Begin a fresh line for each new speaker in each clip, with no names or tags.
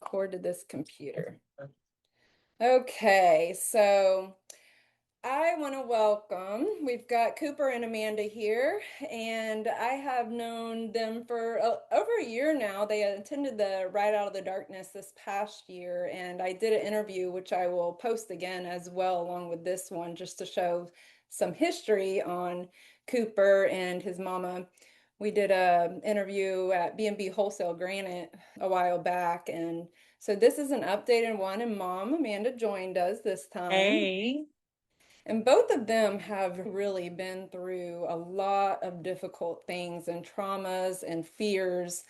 cord to this computer. Okay, so I want to we've got Cooper and Amanda here, and I have known them for over a year now. They attended the Ride Out of the Darkness this past year, and I did an interview, which I will post again as well, along with this one, just to show some history on Cooper and his mama. We did a interview at B&B Wholesale Granite a while back, and so this is an updated one, and Mom Amanda joined us this time.
Hey.
And both of them have really been through a lot of difficult things and traumas and fears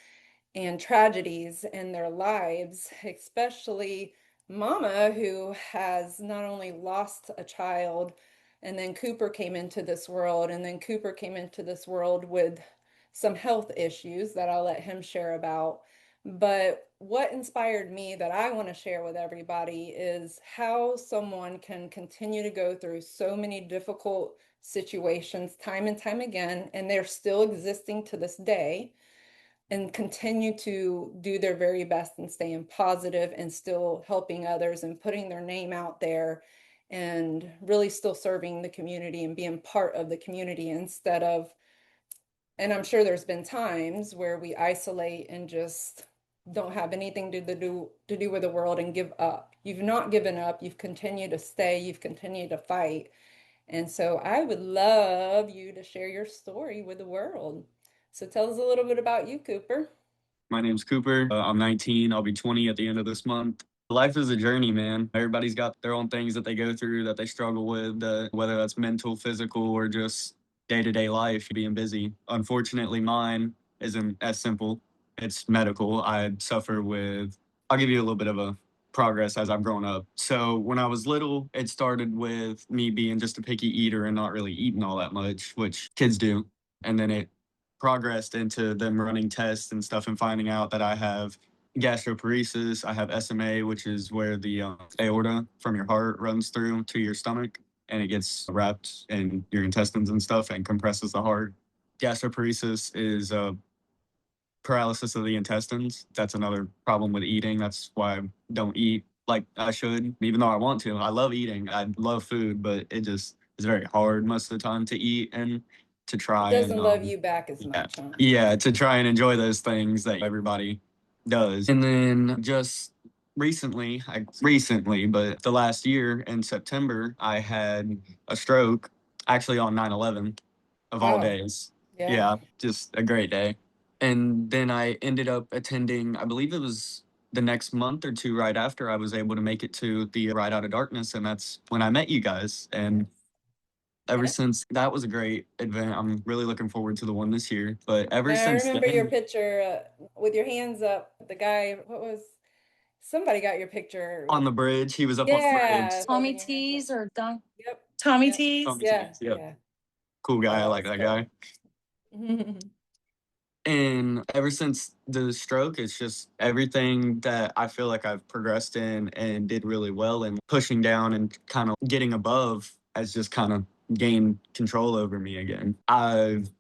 and tragedies in their lives, especially Mama, who has not only lost a child, and then Cooper came into this world, and then Cooper came into this world with some health issues that I'll let him share about. But what inspired me that I want to share with everybody is how someone can continue to go through so many difficult situations time and time again, and they're still existing to this day and continue to do their very best and staying positive and still helping others and putting their name out there and really still serving the community and being part of the community instead of, and I'm sure there's been times where we isolate and just don't have anything to do with the world and give up. You've not given up, you've continued to stay, you've continued to fight. And so I would love you to share your story with the world. So tell us a little bit about you, Cooper.
My name's Cooper. I'm 19. I'll be 20 at the end of this month. Life is a journey, man. Everybody's got their own things that they go through, that they struggle with, whether that's mental, physical, or just day-to-day life, being busy. Unfortunately, mine isn't as simple. It's medical. I'll give you a little bit of a progress as I've grown up. So when I was little, it started with me being just a picky eater and not really eating all that much, which kids do. And then it progressed into them running tests and stuff and finding out that I have gastroparesis. I have SMA, which is where the aorta from your heart runs through to your stomach and it gets wrapped in your intestines and stuff and compresses the heart. Gastroparesis is paralysis of the intestines. That's another problem with eating. That's why I don't eat like I should, even though I want to. I love eating. I love food, but it just is very hard most of the time to eat and to try
It doesn't
and
love you back as
yeah,
much, huh?
yeah, to try and enjoy those things that everybody does. And then just recently, but the last year in September, I had a stroke actually on 9/11 of all
Wow.
days.
Yeah.
Yeah, just a great day. And then I ended up attending, I believe it was the next month or two right after I was able to make it to the Ride Out of Darkness. And that's when I met you guys. And ever
Yeah.
since that was a great event. I'm really looking forward to the one this year. But ever
Now I
since
remember your
then,
picture with your hands up. The guy, somebody got your picture.
on the bridge, he was up on the bridge.
Yeah,
Tommy
holding your hands up.
Tees or Don
Yep.
Tommy
Yep.
Tees?
Tommy
Yeah.
T's, yep.
Yeah.
Cool guy. I
Oh,
like
that's
that
cool.
guy. And ever since the stroke, it's just everything that I feel like I've progressed in and did really well and pushing down and kind of getting above has just kind of gained control over me again. I've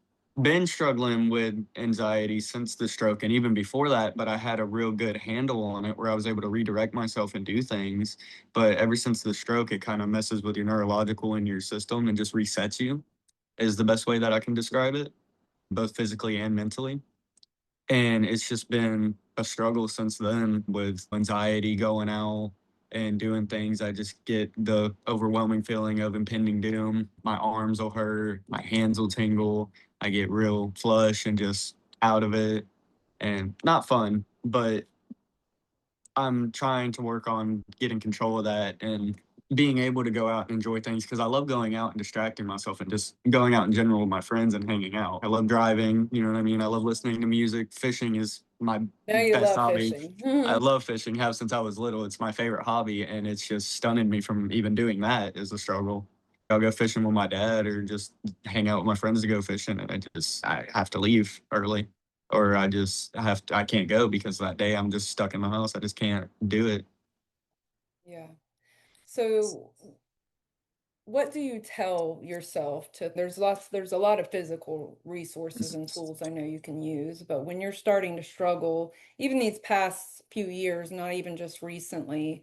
been struggling with anxiety since the stroke and even before that, but I had a real good handle on it where I was able to redirect myself and do things. But ever since the stroke, it kind of messes with your neurological and your system and just resets you, is the best way that I can describe it, both physically and mentally. And it's just been a struggle since then with anxiety going out and doing things. I just get the overwhelming feeling of impending doom. My arms will hurt, my hands will tingle. I get real flush and just out of it and not fun, but I'm trying to work on getting control of that and being able to go out and enjoy things because I love going out and distracting myself and just going out in general with my friends and hanging out. I love driving, you know what I mean? I love listening to music. Fishing is my
Now you
best
love
hobby.
fishing.
I love fishing, have since I was little. It's my favorite hobby, and it's just stunning me from even doing that is a struggle. I'll go fishing with my dad or just hang out with my friends to go fishing, and I have to leave early or I can't go because that day I'm just stuck in the house. I just can't do it.
Yeah. So what do you tell yourself to, there's a lot of physical resources and tools I know you can use, but when you're starting to struggle, even these past few years, not even just recently,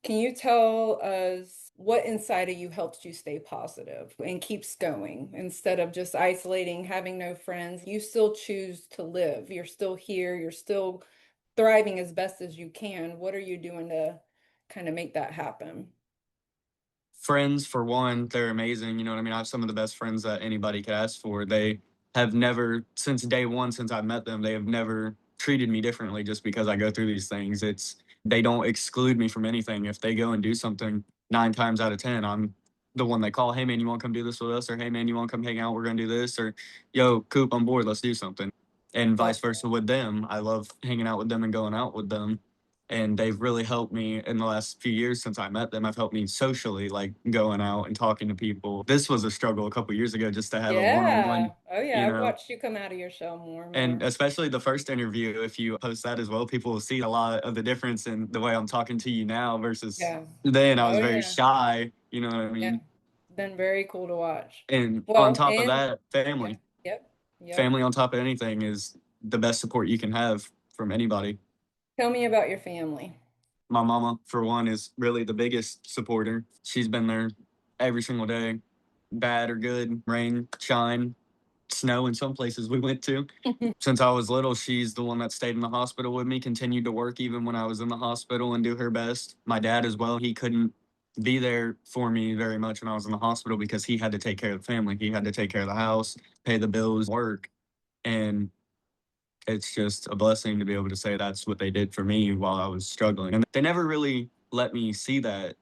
can you tell us what inside of you helps you stay positive and keeps going instead of just isolating, having no friends? You still choose to live. You're still here. You're still thriving as best as you can. What are you doing to kind of make that happen?
Friends, for one, they're amazing. You know what I mean? I have some of the best friends that anybody could ask for. They have never, since day one, since I've met them, they have never treated me differently just because I go through these things. They don't exclude me from anything. If they go and do something, 9 times out of 10, I'm the one they call. Hey, man, you want to come do this with us? Or hey, man, you want to come hang out? We're going to do this. Or yo, Coop, I'm bored. Let's do something. And vice
Love
versa with them. I love hanging out with them and going out with them, and they've really helped me in the last few years since I met them. Have helped me socially, like going out and talking to people. This was a struggle a couple years ago just to have a one-on-one,
Yeah. Oh, yeah.
you
I've
know.
watched you come out of your shell more and
And
more.
especially the first interview, if you post that as well, people will see a lot of the difference in the way I'm talking to you now versus
Yeah.
then. I was
Oh,
very
yeah.
shy, you know what I
Yeah.
mean?
Been very cool to watch.
And on
Well,
top of
and
that,
yeah.
family.
Yep. Yep.
Family on top of anything is the best support you can have from anybody.
Tell me about your family.
My mama, for one, is really the biggest supporter. She's been there every single day, bad or good, rain, shine, snow in some places we went to. Since I was little, she's the one that stayed in the hospital with me, continued to work even when I was in the hospital and do her best. My dad as well, he couldn't be there for me very much when I was in the hospital because he had to take care of the family. He had to take care of the house, pay the bills, work. And it's just a blessing to be able to say that's what they did for me while I was struggling. And they never really let me see that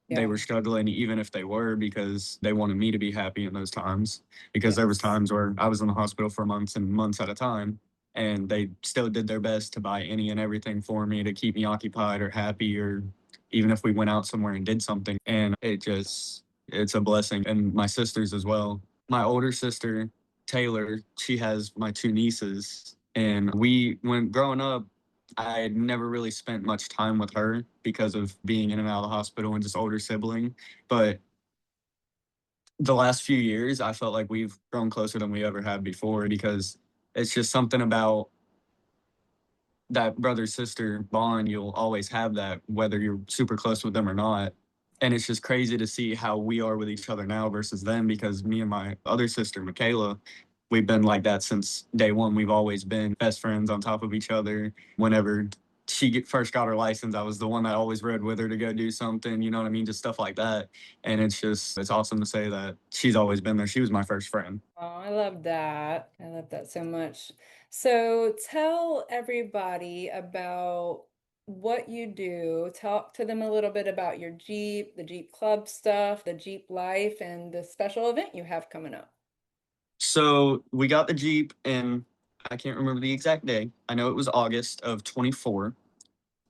they
Yeah.
were struggling, even if they were, because they wanted me to be happy in those times. Because there was
Yes.
times where I was in the hospital for months and months at a time, and they still did their best to buy any and everything for me to keep me occupied or happy, or even if we went out somewhere and did something. And it's a blessing. And my sisters as well. My older sister, Taylor, she has my two nieces. And when growing up, I had never really spent much time with her because of being in and out of the hospital and just older sibling. But the last few years, I felt like we've grown closer than we ever have before because it's just something about that brother sister bond. You'll always have that, whether you're super close with them or not. And it's just crazy to see how we are with each other now versus them, because me and my other sister, Michaela, we've been like that since day one. We've always been best friends on top of each other. Whenever first got her license, I was the one that always rode with her to go do something, you know what I mean? Just stuff like that. And it's awesome to say that she's always been there. She was my first friend.
Oh, I love that. I love that so much. So tell everybody about what you do. Talk to them a little bit about your Jeep, the Jeep Club stuff, the Jeep life, and the special event you have coming up.
So we got the Jeep, and I can't remember the exact day. I know it was August of 24.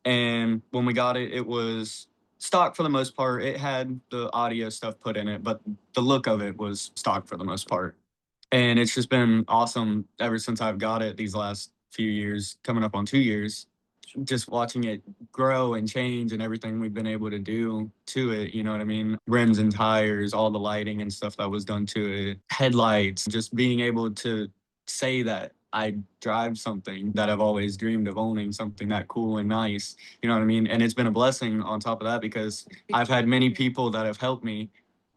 And when we got it, it was stock for the most part. It had the audio stuff put in it, but the look of it was stock for the most part. And it's just been awesome ever since I've got it these last few years, coming up on 2 years, just watching it grow and change and everything we've been able to do to it. You know what I mean? Rims and tires, all the lighting and stuff that was done to it, headlights, just being able to say that I drive something that I've always dreamed of owning, something that cool and nice. You know what I mean? And it's been a blessing on top of that because I've had many people that have helped me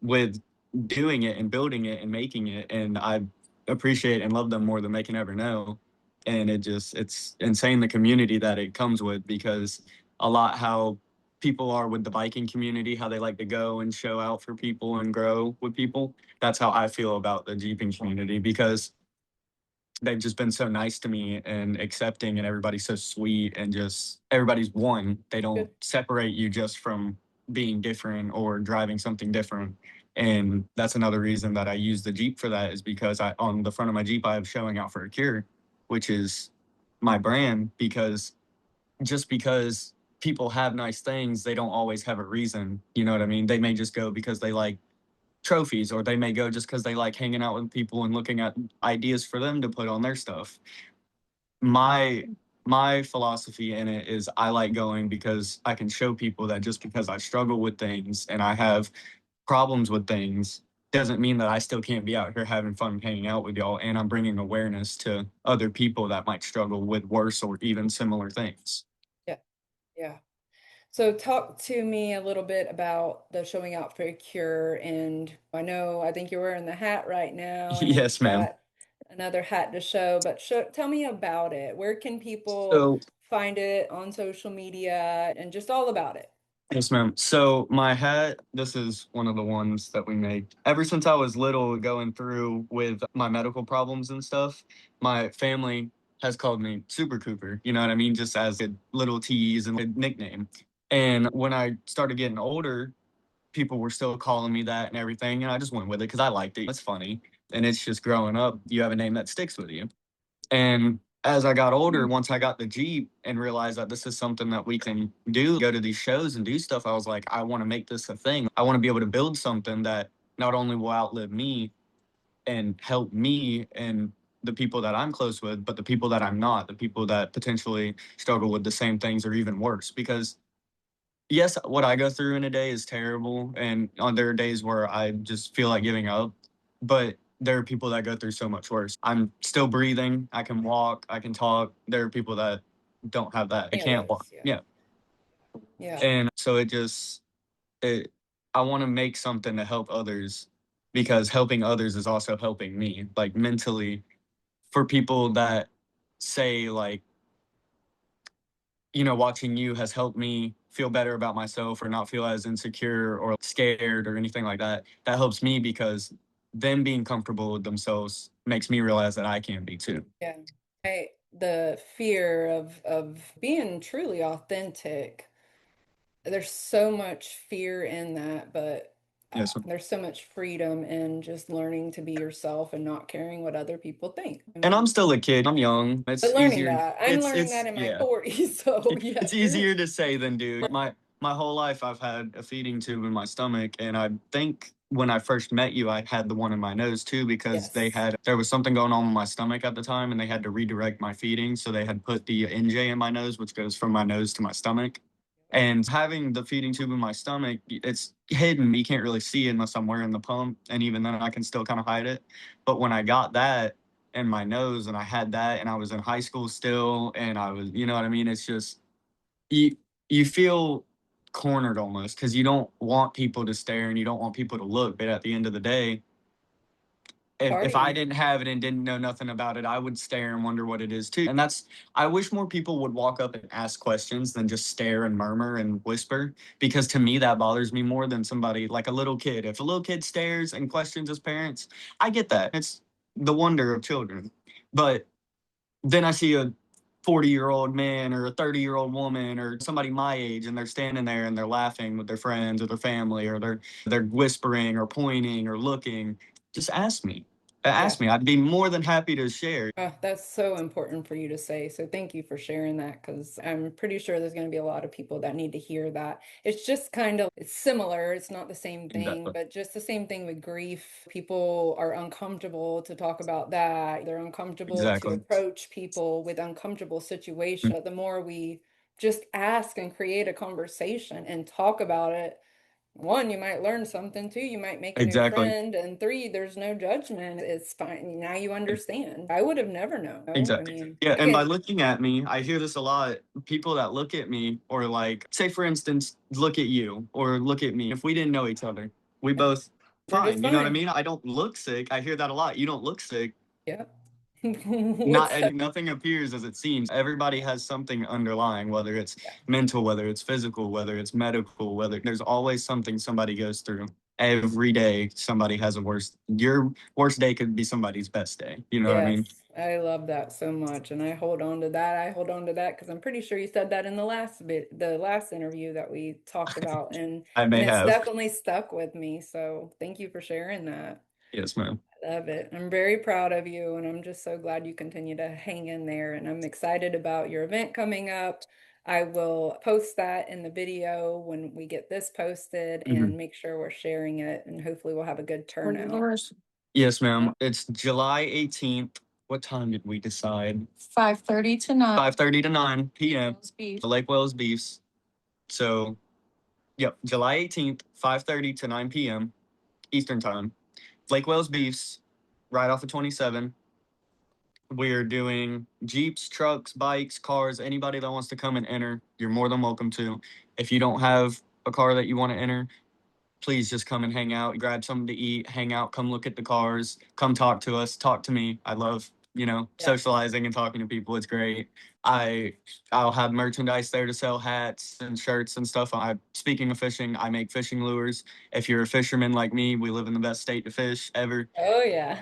with doing it and building it and making it. And I appreciate and love them more than they can ever know. And it's insane the community that it comes with, because a lot how people are with the biking community, how they like to go and show out for people and grow with people. That's how I feel about the Jeeping community, because they've just been so nice to me and accepting, and everybody's so sweet, and just everybody's one. They don't
Good.
separate you just from being different or driving something different. And that's another reason that I use the Jeep for that, is because I on the front of my Jeep I have Showing Out for a Cure, which is my brand. Because people have nice things, they don't always have a reason. You know what I mean? They may just go because they like trophies, or they may go just because they like hanging out with people and looking at ideas for them to put on their stuff. My philosophy in it is I like going because I can show people that just because I struggle with things and I have problems with things doesn't mean that I still can't be out here having fun hanging out with y'all. And I'm bringing awareness to other people that might struggle with worse or even similar things.
Yeah. Yeah. So talk to me a little bit about the showing out for a cure. And I think you're wearing the hat right now, and
Yes,
you've
ma'am.
got another hat to show, but tell me about it. Where can people
So
find it on social media and just all about it?
yes, ma'am. So my hat, this is one of the ones that we make. Ever since I was little, going through with my medical problems and stuff, my family has called me Super Cooper. You know what I mean? Just as a little tease and a nickname. And when I started getting older, people were still calling me that and everything, and I just went with it because I liked it. It's funny, and it's just growing up. You have a name that sticks with you. And as I got older, once I got the Jeep and realized that this is something that we can do, go to these shows and do stuff, I was like, I want to make this a thing. I want to be able to build something that not only will outlive me and help me and the people that I'm close with, but the people that I'm not, the people that potentially struggle with the same things or even worse. Because yes, what I go through in a day is terrible. And there are days where I just feel like giving up. But there are people that go through so much worse. I'm still breathing. I can walk. I can talk. There are people that don't have that. They
Any of
can't walk.
those, yeah.
Yeah.
Yeah.
And so it, I want to make something to help others because helping others is also helping me, like mentally, for people that say, like, watching you has helped me feel better about myself or not feel as insecure or scared or anything like that. That helps me because them being comfortable with themselves makes me realize that I can be too.
Yeah. The fear of being truly authentic. There's so much fear in that, but
Yes.
there's so much freedom in just learning to be yourself and not caring what other people think. I
And I'm
mean,
still a kid. I'm young.
but
It's
learning
easier.
that, I'm learning
It's
that in my
yeah.
40s. So
It's
yes,
easier to say than do. My whole life I've had a feeding tube in my stomach, and I think when I first met you, I had the one in my nose too because
yes,
there was something going on with my stomach at the time, and they had to redirect my feeding, so they had put the NJ in my nose, which goes from my nose to my stomach. And having the feeding tube in my stomach, it's hidden. You can't really see it unless I'm wearing the pump, and even then, I can still kind of hide it. But when I got that in my nose, and I had that, and I was in high school still, and I was, you know what I mean? It's just you you feel cornered almost because you don't want people to stare and you don't want people to look. But at the end of the day, if I
partying.
didn't have it and didn't know nothing about it, I would stare and wonder what it is too. And that's I wish more people would walk up and ask questions than just stare and murmur and whisper. Because to me that bothers me more than somebody like a little kid. If a little kid stares and questions his parents, I get that. It's the wonder of children. But then I see a 40-year-old man or a 30-year-old woman or somebody my age and they're standing there and they're laughing with their friends or their family or they're whispering or pointing or looking. Just ask me.
Yeah.
Ask me. I'd be more than happy to share.
That's so important for you to say. So thank you for sharing that because I'm pretty sure there's going to be a lot of people that need to hear that. It's just it's similar. It's not the same thing,
Exactly.
but just the same thing with grief. People are uncomfortable to talk about that. They're uncomfortable to
Exactly.
approach people with uncomfortable situations.
Mm.
The more we just ask and create a conversation and talk about it, one, you might learn something. Two, you might make a new
Exactly.
friend. And three, there's no judgment. It's fine. Now you understand. I would have never known. I
Exactly.
mean,
Yeah, and by
again,
looking at me, I hear this a lot. People that look at me, or like, say for instance, look at you, or look at me. If we didn't know each other, we both
we're just
fine. You know what I
fine.
mean? I don't look sick. I hear that a lot. You don't look sick.
Yeah.
Not
What's that?
and nothing appears as it seems. Everybody has something underlying, whether it's
Yeah.
mental, whether it's physical, whether it's medical, whether there's always something somebody goes through. Every day, somebody has a worst. Your worst day could be somebody's best day. You know what I mean?
Yes. I love that so much. And I hold on to that. I hold on to that because I'm pretty sure you said that in the last interview that we talked about.
I
And
may
it's
have.
definitely stuck with me. So thank you for sharing that.
Yes, ma'am.
Love it. I'm very proud of you, and I'm just so glad you continue to hang in there. And I'm excited about your event coming up. I will post that in the video when we get this posted
Mhm.
and make sure we're sharing it, and hopefully we'll have a good turnout.
Yes, ma'am. It's July 18th. What time did we decide? 5:30 to 9. 5:30 to 9 p.m. The Lake Wells Beefs. So Yep, July 18th, 5:30 to 9 p.m. Eastern Time. Lake Wales Beefs, right off of 27. We're doing Jeeps, trucks, bikes, cars. Anybody that wants to come and enter, you're more than welcome to. If you don't have a car that you want to enter, please just come and hang out, grab something to eat, hang out, come look at the cars, come talk to us, talk to me. I love,
Yeah.
socializing and talking to people. It's great. I I'll have merchandise there to sell hats and shirts and stuff. Speaking of fishing, I make fishing lures. If you're a fisherman like me, we live in the best state to fish ever.
Oh yeah.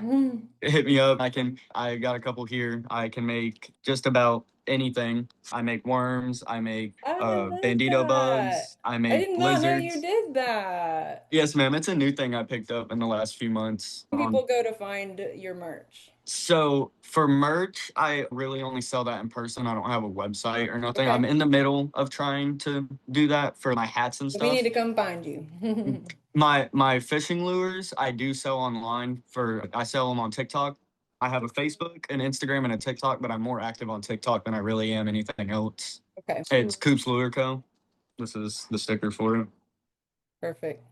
Hit me up. I got a couple here. I can make just about anything. I make worms, I make
I love
bandito
that.
bugs, I
I
make
did not know you
lizards.
did that.
Yes, ma'am. It's a new thing I picked up in the last few months.
People go to find your merch.
So for merch, I really only sell that in person. I don't have a website or nothing. I'm
Okay.
in the middle of trying to do that for my hats and
So we need
stuff.
to come find you.
My fishing lures, I do sell online for I sell them on TikTok. I have a Facebook, an Instagram, and a TikTok, but I'm more active on TikTok than I really am anything else.
Okay.
It's Coops Lure Co. This is the sticker for it.
Perfect.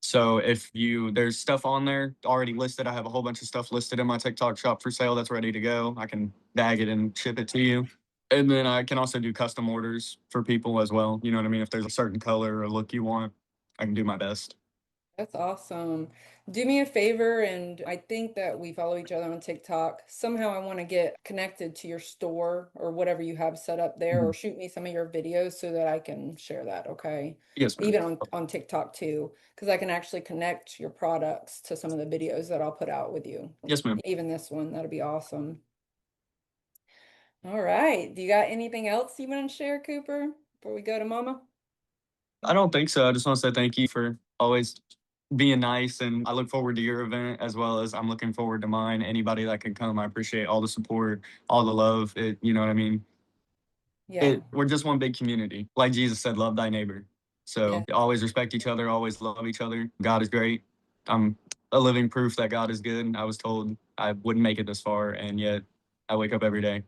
So if you there's stuff on there already listed. I have a whole bunch of stuff listed in my TikTok shop for sale that's ready to go. I can bag it and ship it to you. And then I can also do custom orders for people as well. You know what I mean? If there's a certain color or look you want, I can do my best.
That's awesome. Do me a favor, and I think that we follow each other on TikTok. Somehow I want to get connected to your store or whatever you have set up there, or
Mhm.
shoot me some of your videos so that I can share that, okay?
Yes, ma'am.
Even on TikTok too, because I can actually connect your products to some of the videos that I'll put out with you.
Yes, ma'am.
Even this one, that'll be awesome. All right. Do you got anything else you want to share, Cooper, before we go to Mama?
I don't think so. I just want to say thank you for always being nice, and I look forward to your event as well as I'm looking forward to mine. Anybody that can come, I appreciate all the support, all the love. You know what I mean?
Yeah.
We're just one big community. Like Jesus said, love thy neighbor.
Yeah.
So always respect each other, always love each other. God is great. I'm a living proof that God is good. I was told I wouldn't make it this far, and yet I wake up every day.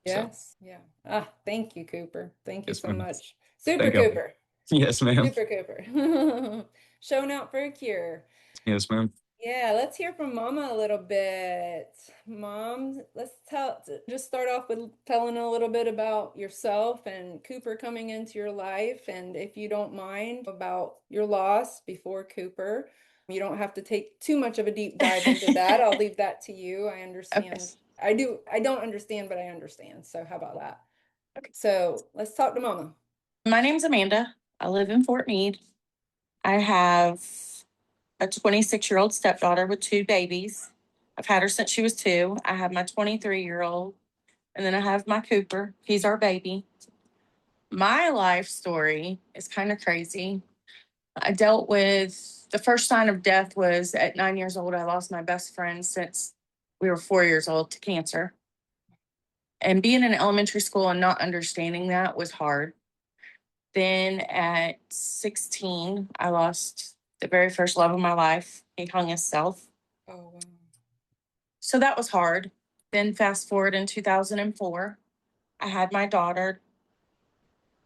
So
Yes. Yeah. Ah, thank you, Cooper. Thank you
yes,
so
ma'am.
much. Super
Thank you.
Cooper.
Yes, ma'am.
Super Cooper. Showing out for a cure.
Yes, ma'am.
Yeah, let's hear from Mama a little bit. Mom, just start off with telling a little bit about yourself and Cooper coming into your life. And if you don't mind, about your loss before Cooper. You don't have to take too much of a deep dive into that. I'll leave that to you. I
Okay.
understand. I don't understand, but I understand. So how about that? So let's talk to Mama.
My name's Amanda. I live in Fort Meade. I have a 26-year-old stepdaughter with two babies. I've had her since she was two. I have my 23-year-old, and then I have my Cooper. He's our baby. My life story is kind of crazy. I dealt with the first sign of death was at 9 years old. I lost my best friend since we were 4 years old to cancer. And being in elementary school and not understanding that was hard. Then at 16, I lost the very first love of my life. He hung himself.
Oh, wow.
So that was hard. Then fast forward in 2004, I had my daughter,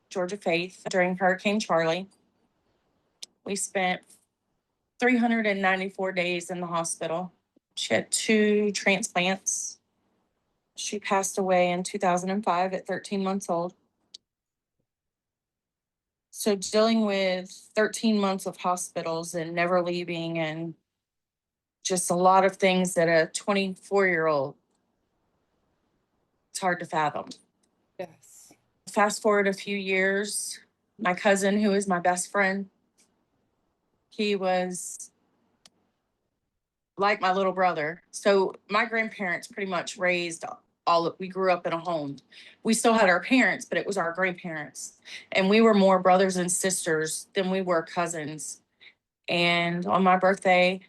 Georgia Faith, during Hurricane Charley. We spent 394 days in the hospital. She had two transplants. She passed away in 2005 at 13 months old. So dealing with 13 months of hospitals and never leaving and just a lot of things that a 24-year-old, it's hard to fathom.
Yes.
Fast forward a few years, my cousin, who is my best friend, he was like my little brother. So my grandparents pretty much raised we grew up in a home. We still had our parents, but it was our grandparents. And we were more brothers and sisters than we were cousins. And on my birthday,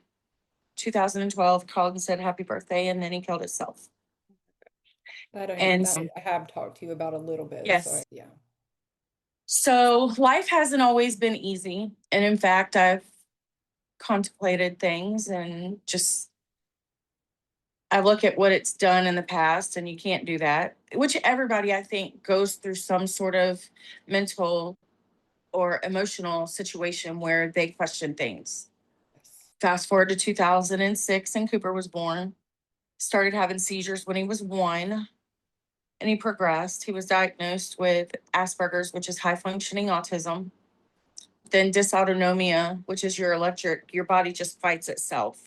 2012, called and said happy birthday, and then he killed himself. And
I have talked to you about a little bit.
yes,
Yeah.
so life hasn't always been easy. And in fact, I've contemplated things and just I look at what it's done in the past, and you can't do that, which everybody I think goes through some sort of mental or emotional situation where they question things. Fast forward to 2006, and Cooper was born. Started having seizures when he was 1, and he progressed. He was diagnosed with Asperger's, which is high functioning autism, then dysautonomia, which is your body just fights itself.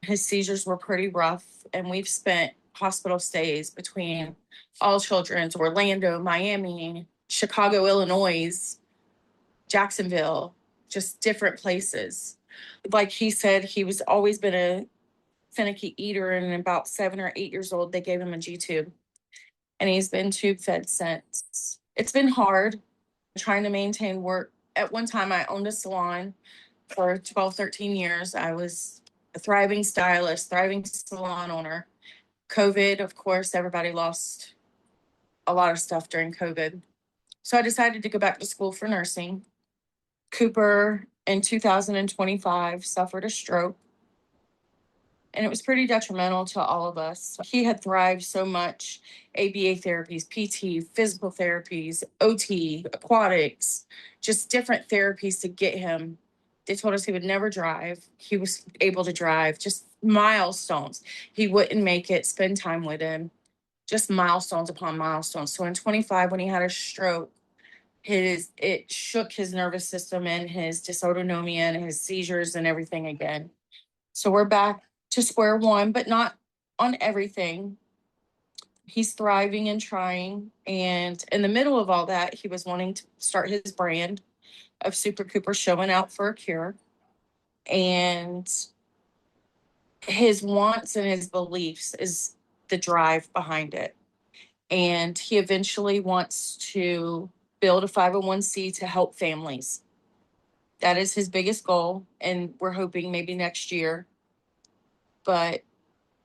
His seizures were pretty rough, and we've spent hospital stays between All Children's, Orlando, Miami, Chicago, Illinois, Jacksonville, just different places. Like he said, he was always been a finicky eater, and about 7 or 8 years old, they gave him a G tube, and he's been tube fed since. It's been hard trying to maintain work. At one time, I owned a salon for 12, 13 years. I was a thriving stylist, thriving salon owner. COVID, of course, everybody lost a lot of stuff during COVID. So I decided to go back to school for nursing. Cooper in 2025 suffered a stroke, and it was pretty detrimental to all of us. He had thrived so much: ABA therapies, PT, physical therapies, OT, aquatics, just different therapies to get him. They told us he would never drive. He was able to drive, just milestones. He wouldn't make it, spend time with him, just milestones upon milestones. So in 25, when he had a stroke, it shook his nervous system and his dysautonomia and his seizures and everything again. So we're back to square one, but not on everything. He's thriving and trying. And in the middle of all that, he was wanting to start his brand of Super Cooper Showin Out for a Cure. And his wants and his beliefs is the drive behind it. And he eventually wants to build a 501c to help families. That is his biggest goal. And we're hoping maybe next year. But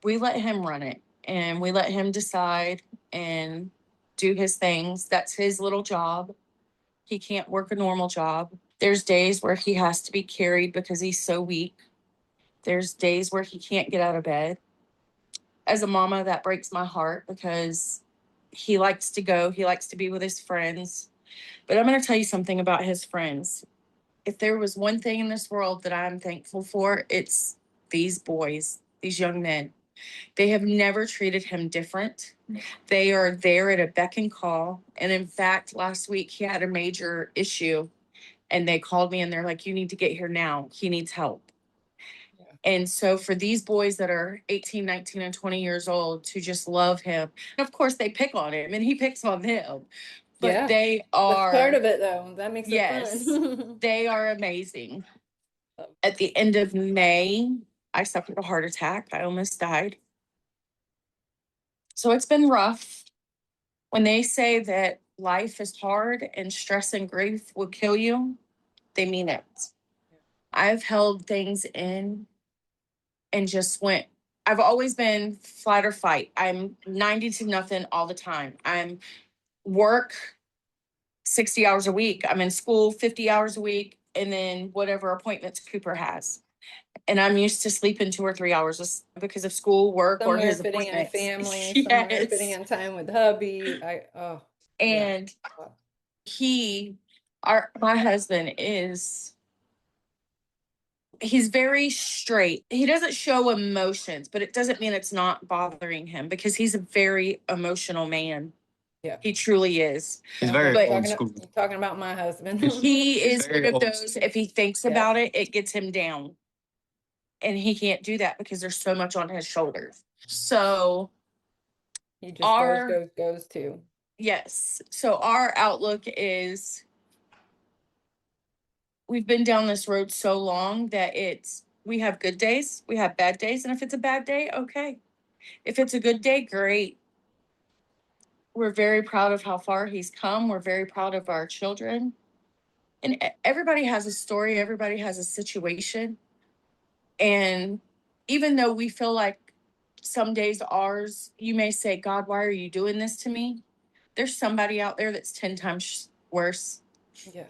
we let him run it, and we let him decide and do his things. That's his little job. He can't work a normal job. There's days where he has to be carried because he's so weak. There's days where he can't get out of bed. As a mama, that breaks my heart because he likes to go. He likes to be with his friends. But I'm going to tell you something about his friends. If there was one thing in this world that I'm thankful for, it's these boys, these young men. They have never treated him different. They are there at a beck and call. And in fact, last week he had a major issue, and they called me and they're like, you need to get here now. He needs help. Yeah. And so for these boys that are 18, 19, and 20 years old to just love him, and of course they pick on him and he picks on them, but
Yeah,
they
that's
are
part of it though. That makes it
yes,
fun.
they are amazing. At the end of May, I suffered a heart attack. I almost died. So it's been rough. When they say that life is hard and stress and grief will kill you, they mean it. I've held things in and just went. I've always been flight or fight. I'm 90 to nothing all the time. I'm work 60 hours a week. I'm in school 50 hours a week, and then whatever appointments Cooper has. And I'm used to sleeping 2 or 3 hours because of school, work, or
Somewhere
his
fitting in
appointments.
family, somewhere fitting
Yes.
in time with hubby.
And my husband he's very straight. He doesn't show emotions, but it doesn't mean it's not bothering him because he's a very emotional man.
Yeah.
He truly is.
He's very old school.
Talking about my husband.
He is one of those, if he thinks about it, it gets him down. And he can't do that because there's so much on his shoulders. So
he just goes too.
Yes. So our outlook is we've been down this road so long that we have good days, we have bad days. And if it's a bad day, okay. If it's a good day, great. We're very proud of how far he's come. We're very proud of our children. And everybody has a story. Everybody has a situation. And even though we feel like some days you may say, God, why are you doing this to me? There's somebody out there that's 10 times worse.
Yeah.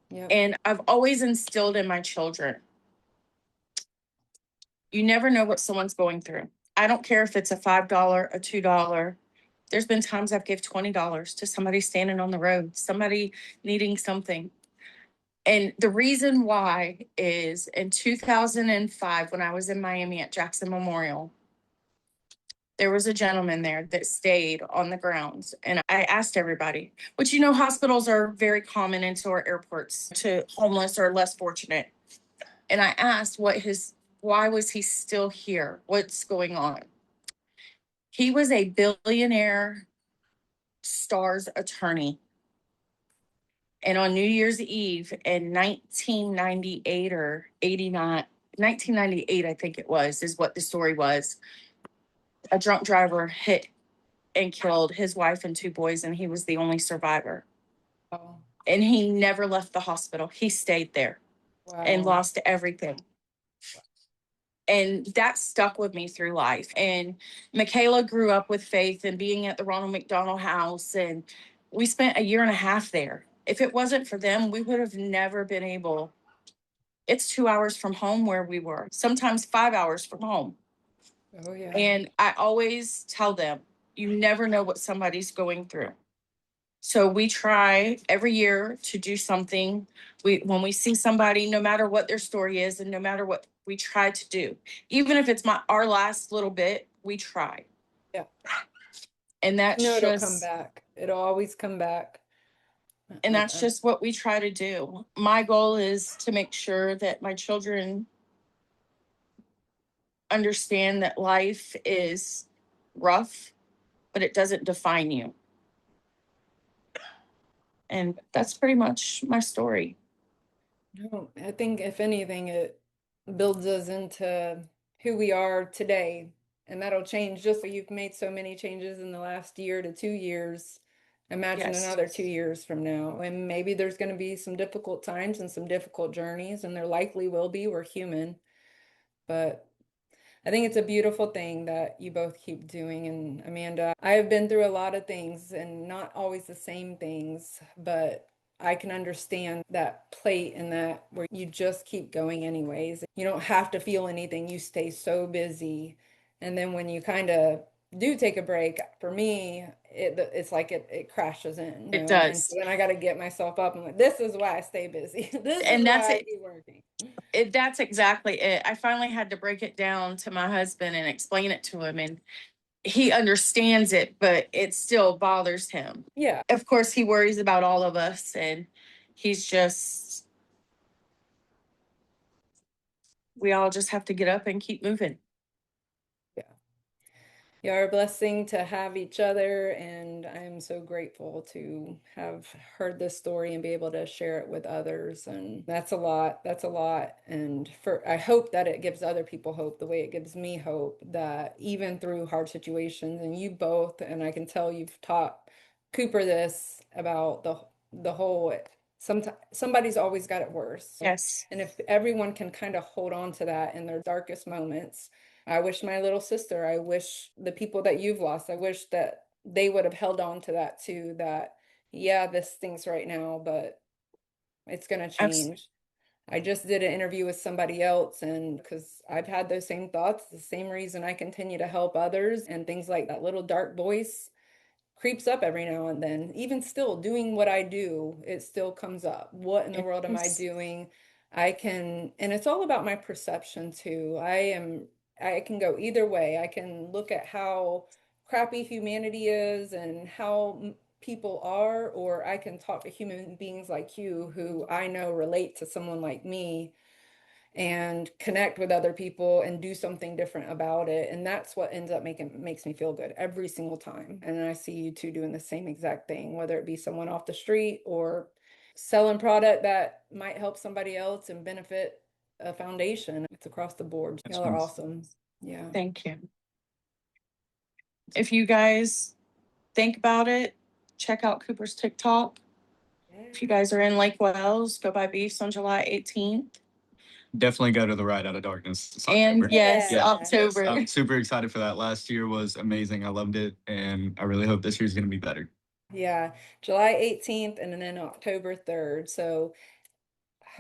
Yeah.
And I've always instilled in my children, you never know what someone's going through. I don't care if it's a $5, a $2. There's been times I've given $20 to somebody standing on the road, somebody needing something. And the reason why is in 2005, when I was in Miami at Jackson Memorial, there was a gentleman there that stayed on the grounds. And I asked everybody, which, you know, hospitals are very common into our airports to homeless or less fortunate. And I asked why was he still here? What's going on? He was a billionaire stars attorney. And on New Year's Eve in 1998 or 89, 1998, I think it was, is what the story was. A drunk driver hit and killed his wife and two boys, and he was the only survivor.
Oh,
And he never left the hospital. He stayed there and
wow.
lost everything. And that stuck with me through life. And Michaela grew up with faith and being at the Ronald McDonald House. And we spent a year and a half there. If it wasn't for them, we would have never been able. It's 2 hours from home where we were, sometimes 5 hours from home.
Oh, yeah.
And I always tell them, you never know what somebody's going through. So we try every year to do something. When we see somebody, no matter what their story is, and no matter what we try to do, even if it's our last little bit, we try.
Yeah.
And that's
It'll come
just
back. It'll always come back.
and that's just what we try to do. My goal is to make sure that my children understand that life is rough, but it doesn't define you. And that's pretty much my story.
No, I think if anything, it builds us into who we are today. And that'll change just so you've made so many changes in the last year to 2 years. Imagine
Yes.
another 2 years from now. And maybe there's going to be some difficult times and some difficult journeys, and there likely will be. We're human. But I think it's a beautiful thing that you both keep doing. And Amanda, I have been through a lot of things and not always the same things, but I can understand that plate and that where you just keep going anyways. You don't have to feel anything. You stay so busy. And then when you kind of do take a break, for me, it's like it crashes in,
It
and
does.
so then I got to get myself up. I'm like, this is why I stay busy. This is
And that's
why I
it.
keep working.
That's exactly it. I finally had to break it down to my husband and explain it to him. And he understands it, but it still bothers him.
Yeah.
Of course, he worries about all of us. And he's just, we all just have to get up and keep moving.
You are a blessing to have each other, and I'm so grateful to have heard this story and be able to share it with others. And that's a lot. That's a lot. And I hope that it gives other people hope the way it gives me hope that even through hard situations, and you both, and I can tell you've taught Cooper this about the whole somebody's always got it worse.
Yes.
And if everyone can kind of hold on to that in their darkest moments, I wish my little sister, I wish the people that you've lost, I wish that they would have held on to that too, that, yeah, this stinks right now, but it's going to change. I just did an interview with somebody else, and because I've had those same thoughts, the same reason I continue to help others, and things like that little dark voice creeps up every now and then. Even still doing what I do, it still comes up. What in the world am I doing? And it's all about my perception too. I can go either way. I can look at how crappy humanity is and how people are, or I can talk to human beings like you who I know relate to someone like me and connect with other people and do something different about it. And that's what ends up makes me feel good every single time. And I see you two doing the same exact thing, whether it be someone off the street or selling product that might help somebody else and benefit a foundation. It's across the board. Y'all are awesome. Yeah.
Thank you. If you guys think about it, check out Cooper's TikTok. If you guys are in Lake Wells, go buy beefs on July 18th.
Definitely go to the Ride Out of Darkness. It's
And
October.
yes,
Yeah.
October.
I'm super excited for that. Last year was amazing. I loved it. And I really hope this year's going to be better.
Yeah. July 18th and then October 3rd. So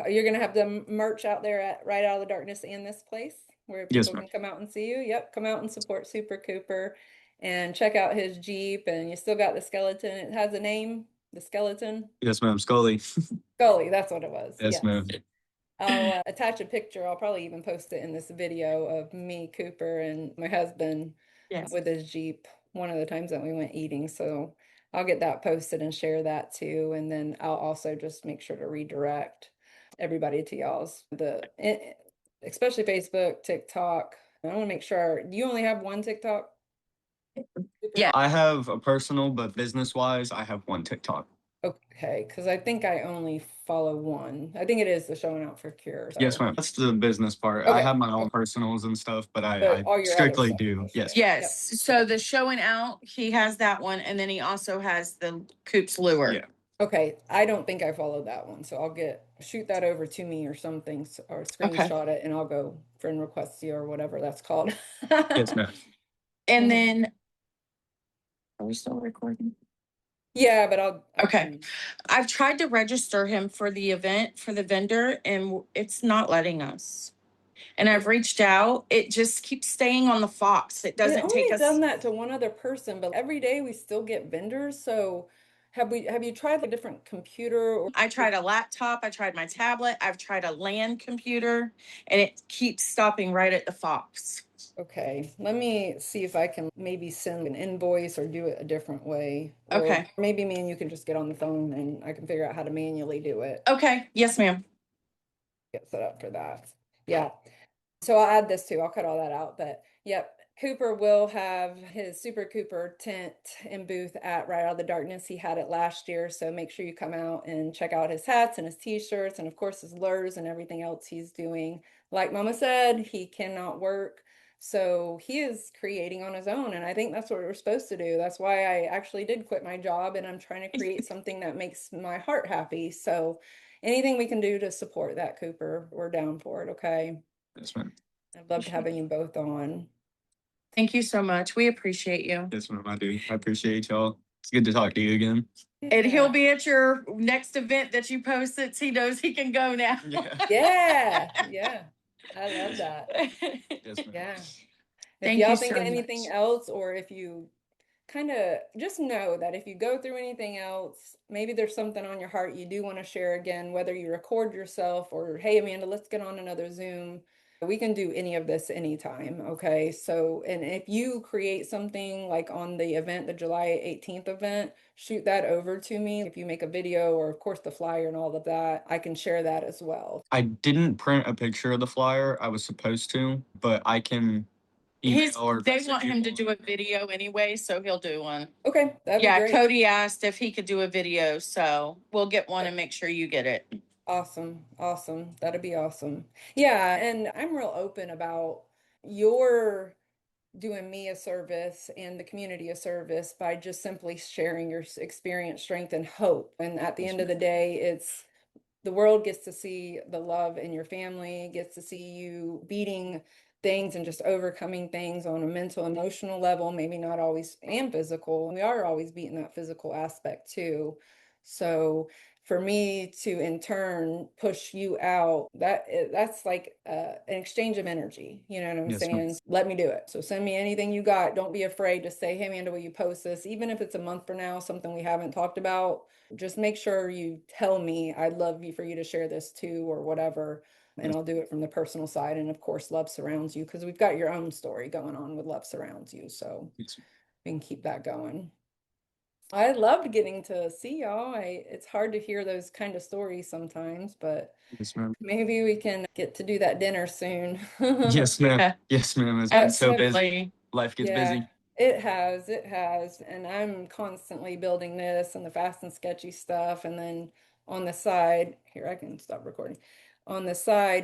you're going to have the merch out there at Right Out of the Darkness and this place where
Yes,
people
ma'am.
can come out and see you. Yep, come out and support Super Cooper and check out his Jeep. And you still got the skeleton. It has a name, the skeleton.
Yes, ma'am. Scully.
Scully, that's what it was.
Yes,
Yes.
ma'am.
I'll attach a picture. I'll probably even post it in this video of me, Cooper, and my husband
Yes.
with his Jeep one of the times that we went eating. So I'll get that posted and share that too. And then I'll also just make sure to redirect everybody to y'all's especially Facebook, TikTok. I want to make sure. Do you only have one TikTok?
Yeah.
I have a personal, but business wise, I have one TikTok.
Okay, because I think I only follow one. I think it is the Showing Out for Cure.
Yes, ma'am. That's the business part. I
Okay.
have my own personals and stuff, but
But
I
all your other
strictly
stuff is
do.
listed.
Yes.
Yep.
Yes. So the Showing Out, he has that one, and then he also has the Coops Lure.
Yeah.
Okay, I don't think I followed that one, so I'll shoot that over to me or something, or screenshot it, and I'll go friend request you or whatever that's called.
Yes, ma'am.
And then, are we still recording?
Yeah, but
Okay. I've tried to register him for the event for the vendor, and it's not letting us. And I've reached out. It just keeps staying on the Fox. It
It
doesn't
only
take us.
done that to one other person, but every day we still get vendors. So have you tried a different computer or
I tried a laptop. I tried my tablet. I've tried a LAN computer, and it keeps stopping right at the Fox.
Okay, let me see if I can maybe send an invoice or do it a different way. Or
Okay.
maybe me and you can just get on the phone and I can figure out how to manually do it.
Okay. Yes, ma'am.
Get set up for that. Yeah. So I'll add this too. I'll cut all that out. But yep, Cooper will have his Super Cooper tent and booth at Right Out of the Darkness. He had it last year. So make sure you come out and check out his hats and his t-shirts and of course his lures and everything else he's doing. Like Mama said, he cannot work. So he is creating on his own. And I think that's what we're supposed to do. That's why I actually did quit my job and I'm trying to create something that makes my heart happy. So anything we can do to support that, Cooper, we're down for it. Okay.
Yes, ma'am.
I've loved having you both on.
Thank you so much. We appreciate you.
Yes, ma'am. I do. I appreciate y'all. It's good to talk to you again.
And he'll be at your next event that you post since he knows he can go now.
Yeah, yeah. I love that.
Yes, ma'am.
Yeah. If
Thank
y'all
you
think
so
of anything
much.
else, or if you kind of just know that if you go through anything else, maybe there's something on your heart you do want to share again, whether you record yourself or, hey, Amanda, let's get on another Zoom. We can do any of this anytime. Okay. So, and if you create something like on the event, the July 18th event, shoot that over to me. If you make a video or, of course, the flyer and all of that, I can share that as well.
I didn't print a picture of the flyer. I was supposed to, but I can email or
They
message
want
you
him to
one.
do a video anyway, so he'll do one.
Okay. That'd be
Yeah,
great.
Cody asked if he could do a video, so we'll get one and make sure you get it.
Awesome. Awesome. That'd be awesome. Yeah. And I'm real open about your doing me a service and the community a service by just simply sharing your experience, strength, and hope. And at the end of the day, it's the world gets to see the love in your family, gets to see you beating things and just overcoming things on a mental, emotional level, maybe not always and physical. We are always beating that physical aspect too. So for me to in turn push you out, that's like an exchange of energy. You know what I'm
Yes, ma'am.
saying? Let me do it. So send me anything you got. Don't be afraid to say, hey, Amanda, will you post this? Even if it's a month from now, something we haven't talked about, just make sure you tell me I'd love you for you to share this too or whatever. And I'll do it from the personal side. And of course, love surrounds you because we've got your own story going on with love surrounds you. So
Yes.
we can keep that going. I loved getting to see y'all. It's hard to hear those kind of stories sometimes, but
Yes, ma'am.
maybe we can get to do that dinner soon.
Yes, ma'am.
Yeah.
Yes, ma'am. It's been so busy.
Absolutely.
Life gets
Yeah,
busy.
it has, it has. And I'm constantly building this and the fast and sketchy stuff. And then on the side, here, I can stop recording. On the side,